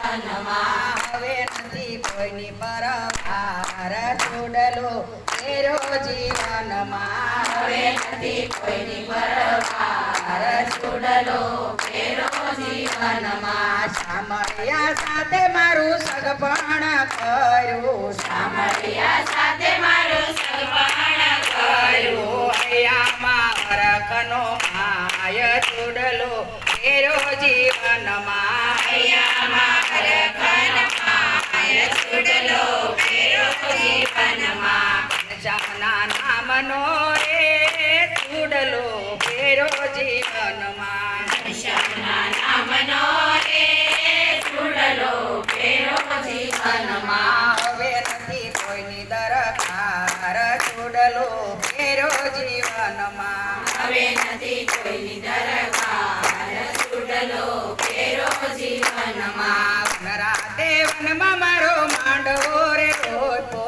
જીવનમાં હવે નથી કોઈની પરવાર ચૂડલો ફેરો જીવનમાં હવે નથી કોઈની પરવાર ચૂડલો ફેરો જીવનમાં શામળિયા સાથે મારું સગપણ કર્યું શામળિયા સાથે મારું સગપણ કર્યું હૈયામાં વરખનો માય ચૂડલો ફેરો જીવનમાં હૈયામાં વરખનો ચૂડલો ફેરો જીવનમાં ઘનશ્યામના નામનો રે ચૂડલો ફેરો જીવનમાં ઘનશ્યામના નામનો રે ચૂડલો ફેરો જીવનમાં હવે નથી કોઈની દરકાર ચૂડલો ફેરો જીવનમાં હવે નથી કોઈની દરકાર ચૂડલો ફેરો જીવનમાં રાતે વનમાં મારો માંડવો રે રોપો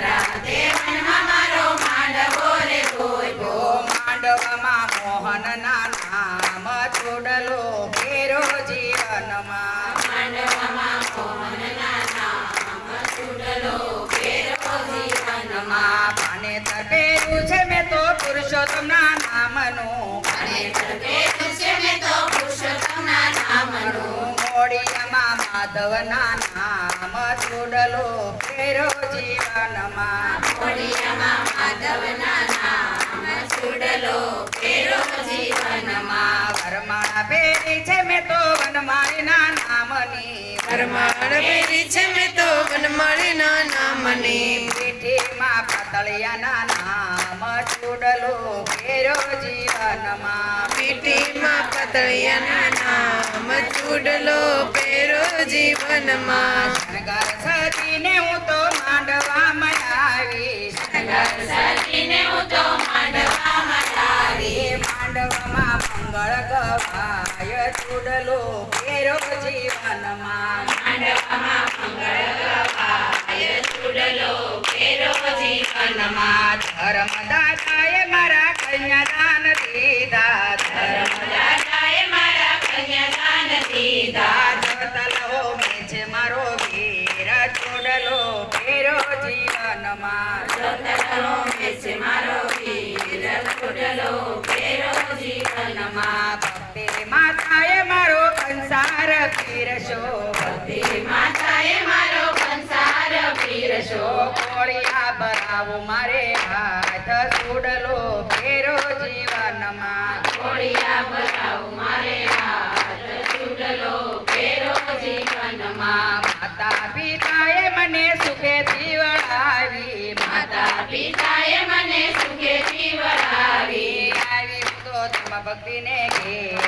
રાતે વનમાં મારો માંડવો રે રોપ્યો માંડવામાં મોહનના નામ ચૂડલો ફેરો જીવનમાં માંડવામાં મોહનના નામ ચૂડલો ફેરો જીવનમાં પાને તટેલું છે મેં તો પુરુષોત્તમના નામનું અને તપેલું છે મેં તો પુરુષોત્તમના નામનું મોડિયામાં માધવના નામ ચૂડલો ફેરો જીવનમાં મોડિયામાં માધવના નામ ચૂડલો ફેરો જીવનમાં વરમાળા પહેરી છે મેં તો વનમાળીના નામની વરમાળ પહેરી છે મેં તો વનમાળીના નામની પીઠીમાં પાતળિયાના નામ ચૂડલો ફેરો જીવનમાં પીઠીમાં પાતળિયાના નામ ચૂડલો ફેરો જીવનમાં શણગાર સજીને હું તો માંડવામાં આવીશ ઘર સજીને હું તો માંડવામાં આવી માંડવામાં મંગળ ગવાય ચૂડલો ફેરો જીવનમાં માંડવામાં મંગળ ગવાય ચૂડલો ફેરો જીવનમાં ધર્મદાતાએ મારા કન્યાદાન દીધા ધર્મદાતાએ મારા કન્યાદાન દીધા તલવો મેં છે મારો વીર ચૂડલો ફેરો જીવનમાં સતરો મેસે મારો વીર ચૂડલો ફેરો જીવનમાં ભક્તિ માતાએ મારો કંસાર પીરશો ભક્તિ માતાએ મારો કંસાર પીરશો કોળિયા બરાવું મારે હાથ ચૂડલો ફેરો જીવનમાં કોળિયા બરાવ મારે હાથ ચૂડલો ફેરો જીવનમાં માતા પિતાએ મને સુખેથી વળાવી માતા પિતાએ મને સુખેથી વળાવી આવી હું તો તમ ભક્તિને ઘેર